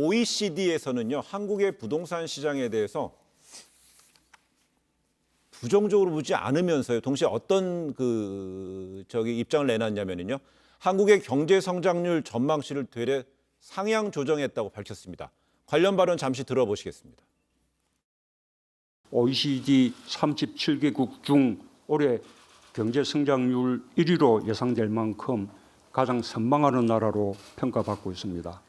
OECD에서는요, 한국의 부동산 시장에 대해서 부정적으로 보지 않으면서요, 동시에 어떤 입장을 내놨냐면요, 한국의 경제 성장률 전망치를 되레 상향 조정했다고 밝혔습니다. 관련 발언 잠시 들어보시겠습니다. OECD 37개국 중 올해 경제 성장률 1위로 예상될 만큼 가장 선방하는 나라로 평가받고 있습니다.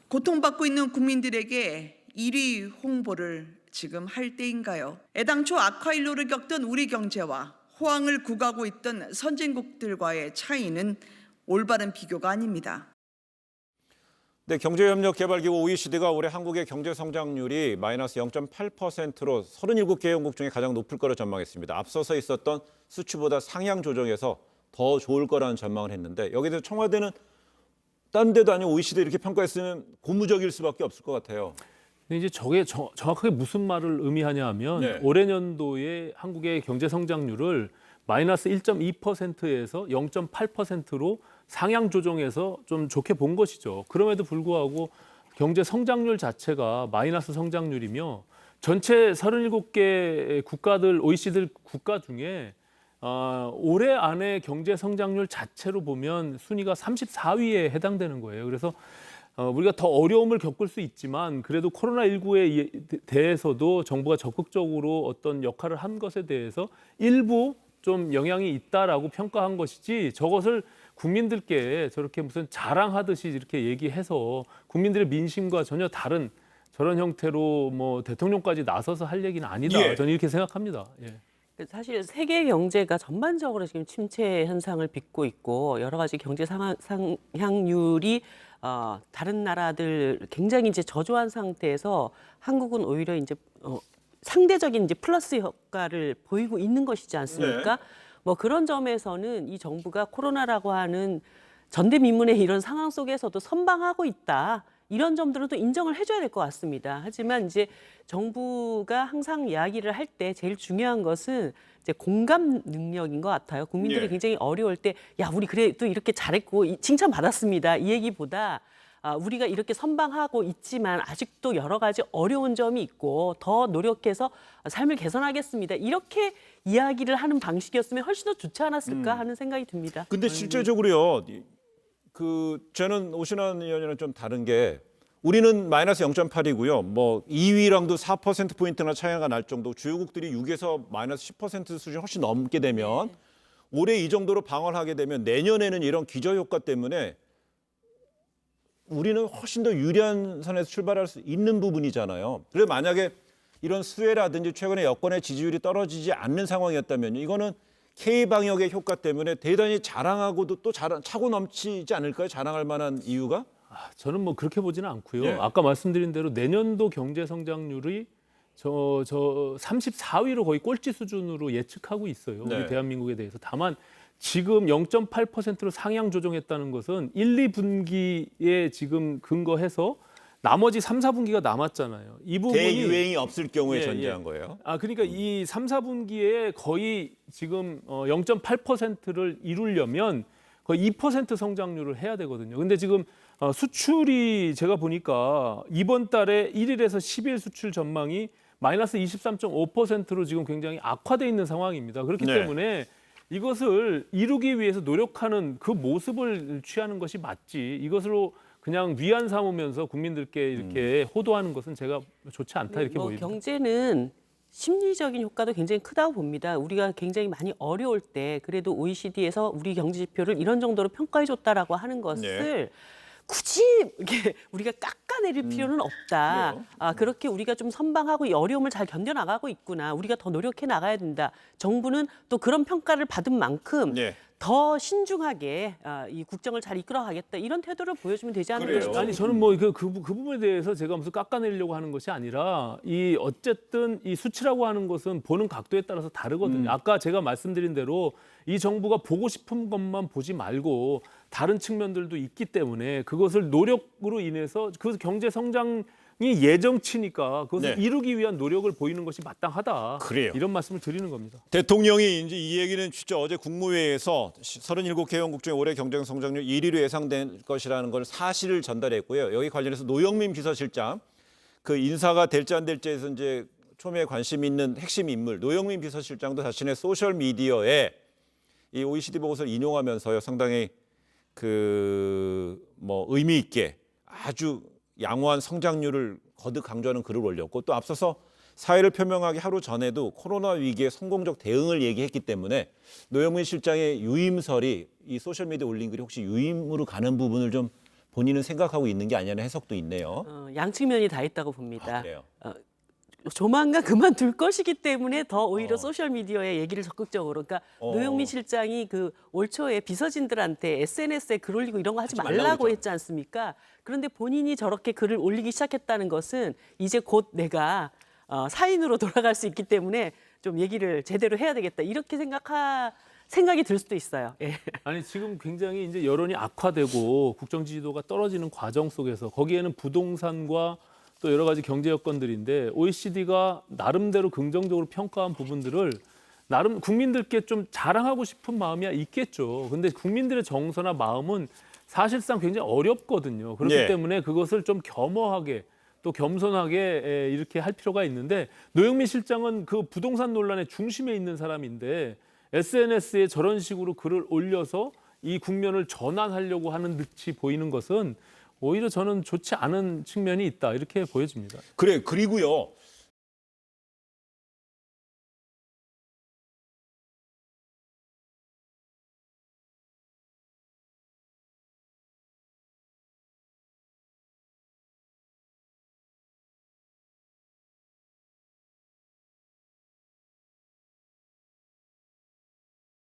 고통받고 있는 국민들에게 1위 홍보를 지금 할 때인가요? 애당초 악화일로를 겪던 우리 경제와 호황을 구가고 있던 선진국들과의 차이는 올바른 비교가 아닙니다. 네, 경제협력개발기구 OECD가 올해 한국의 경제 성장률이 마이너스 0.8%로 37개 회원국 중에 가장 높을 거라 전망했습니다. 앞서서 있었던 수치보다 상향 조정해서 더 좋을 거라는 전망을 했는데, 여기에 대해서 청와대는 딴 데도 아니고 OECD 이렇게 평가했으면 고무적일 수밖에 없을 것 같아요. 근데 이제 저게 정확하게 무슨 말을 의미하냐 하면 네. 올해 년도에 한국의 경제 성장률을 마이너스 1.2%에서 0.8%로 상향 조정해서 좀 좋게 본 것이죠. 그럼에도 불구하고 경제 성장률 자체가 마이너스 성장률이며 전체 37개 국가들, OECD 국가 중에 올해 안에 경제 성장률 자체로 보면 순위가 34위에 해당되는 거예요. 그래서 우리가 더 어려움을 겪을 수 있지만 그래도 코로나19에 대해서도 정부가 적극적으로 어떤 역할을 한 것에 대해서 일부 좀 영향이 있다라고 평가한 것이지, 저것을 국민들께 저렇게 무슨 자랑하듯이 이렇게 얘기해서 국민들의 민심과 전혀 다른 저런 형태로 뭐 대통령까지 나서서 할 얘기는 아니다. 예. 저는 이렇게 생각합니다. 예. 사실 세계 경제가 전반적으로 지금 침체 현상을 빚고 있고 여러 가지 경제 상향률이 다른 나라들 굉장히 이제 저조한 상태에서 한국은 오히려 이제 상대적인 이제 플러스 효과를 보이고 있는 것이지 않습니까? 뭐 그런 점에서는 이 정부가 코로나라고 하는 전대미문의 이런 상황 속에서도 선방하고 있다. 이런 점들은 또 인정을 해줘야 될 것 같습니다. 하지만 이제 정부가 항상 이야기를 할 때 제일 중요한 것은 이제 공감 능력인 것 같아요. 국민들이 예. 굉장히 어려울 때, 야, 우리 그래도 이렇게 잘했고 칭찬받았습니다. 이 얘기보다 우리가 이렇게 선방하고 있지만 아직도 여러 가지 어려운 점이 있고 더 노력해서 삶을 개선하겠습니다. 이렇게 이야기를 하는 방식이었으면 훨씬 더 좋지 않았을까 하는 생각이 듭니다. 근데 실제적으로요, 저는 오신환 의원이랑 좀 다른 게, 우리는 마이너스 0.8이고요. 뭐 2위랑도 4%포인트나 차이가 날 정도, 주요국들이 6에서 마이너스 10% 수준 훨씬 넘게 되면 올해 이 정도로 방어하게 되면 내년에는 이런 기저효과 때문에 우리는 훨씬 더 유리한 선에서 출발할 수 있는 부분이잖아요. 그래서 만약에 이런 수혜라든지 최근에 여권의 지지율이 떨어지지 않는 상황이었다면 이거는 K방역의 효과 때문에 대단히 자랑하고도 또 차고 넘치지 않을까요? 자랑할 만한 이유가? 저는 뭐 그렇게 보지는 않고요. 예. 아까 말씀드린 대로 내년도 경제 성장률이 저 34위로 거의 꼴찌 수준으로 예측하고 있어요. 네. 우리 대한민국에 대해서. 다만 지금 0.8%로 상향 조정했다는 것은 1, 2분기에 지금 근거해서 나머지 3, 4분기가 남았잖아요. 이 부분이 대유행이 없을 경우에 예, 전제한 예. 거예요. 그러니까 이 3, 4분기에 거의 지금 0.8%를 이루려면 거의 2% 성장률을 해야 되거든요. 근데 지금 수출이 제가 보니까 이번 달에 1일에서 10일 수출 전망이 마이너스 23.5%로 지금 굉장히 악화돼 있는 상황입니다. 그렇기 네. 때문에 이것을 이루기 위해서 노력하는 그 모습을 취하는 것이 맞지, 이것으로 그냥 위안 삼으면서 국민들께 이렇게 호도하는 것은 제가 좋지 않다 이렇게 뭐 보입니다. 경제는 심리적인 효과도 굉장히 크다고 봅니다. 우리가 굉장히 많이 어려울 때 그래도 OECD에서 우리 경제 지표를 이런 정도로 평가해줬다라고 하는 것을 굳이 이렇게 우리가 깎아내릴 필요는 없다. 그래요? 그렇게 우리가 좀 선방하고 이 어려움을 잘 견뎌나가고 있구나. 우리가 더 노력해 나가야 된다. 정부는 또 그런 평가를 받은 만큼 네. 더 신중하게 이 국정을 잘 이끌어가겠다. 이런 태도를 보여주면 되지 않을까 그래요. 싶습니다. 아니 저는 뭐 그 부분에 대해서 제가 무슨 깎아내리려고 하는 것이 아니라 이 어쨌든 이 수치라고 하는 것은 보는 각도에 따라서 다르거든요. 아까 제가 말씀드린 대로 이 정부가 보고 싶은 것만 보지 말고 다른 측면들도 있기 때문에 그것을 노력으로 인해서 그 경제 성장 예정치니까 그것을 네. 이루기 위한 노력을 보이는 것이 마땅하다. 그래요. 이런 말씀을 드리는 겁니다. 대통령이 이제 이 얘기는 진짜 어제 국무회의에서 37개 회원국 중에 올해 경제 성장률 1위로 예상된 것이라는 걸 사실을 전달했고요. 여기 관련해서 노영민 비서실장 그 인사가 될지 안 될지에서 이제 초미에 관심 있는 핵심 인물 노영민 비서실장도 자신의 소셜 미디어에 이 OECD 보고서를 인용하면서요 상당히 의미 있게 아주 양호한 성장률을 거듭 강조하는 글을 올렸고 또 앞서서 사의를 표명하기 하루 전에도 코로나 위기에 성공적 대응을 얘기했기 때문에 노영민 실장의 유임설이 이 소셜 미디어에 올린 글이 혹시 유임으로 가는 부분을 좀 본인은 생각하고 있는 게 아니냐는 해석도 있네요. 양측면이 다 있다고 봅니다. 아, 그래요? 조만간 그만둘 것이기 때문에 더 오히려 소셜 미디어에 얘기를 적극적으로. 그러니까 노영민 실장이 그 올 초에 비서진들한테 SNS에 글 올리고 이런 거 하지 말라고 말라고 했죠. 했지 않습니까? 그런데 본인이 저렇게 글을 올리기 시작했다는 것은 이제 곧 내가 사인으로 돌아갈 수 있기 때문에 좀 얘기를 제대로 해야 되겠다. 이렇게 생각이 들 수도 있어요. 예. 아니 지금 굉장히 이제 여론이 악화되고 국정 지지도가 떨어지는 과정 속에서 거기에는 부동산과 또 여러 가지 경제 여건들인데 OECD가 나름대로 긍정적으로 평가한 부분들을 나름 국민들께 좀 자랑하고 싶은 마음이야 있겠죠. 근데 국민들의 정서나 마음은 사실상 굉장히 어렵거든요. 그렇기 예. 때문에 그것을 좀 겸허하게 또 겸손하게 이렇게 할 필요가 있는데 노영민 실장은 그 부동산 논란의 중심에 있는 사람인데 SNS에 저런 식으로 글을 올려서 이 국면을 전환하려고 하는 듯이 보이는 것은 오히려 저는 좋지 않은 측면이 있다 이렇게 보여집니다. 그래 그리고요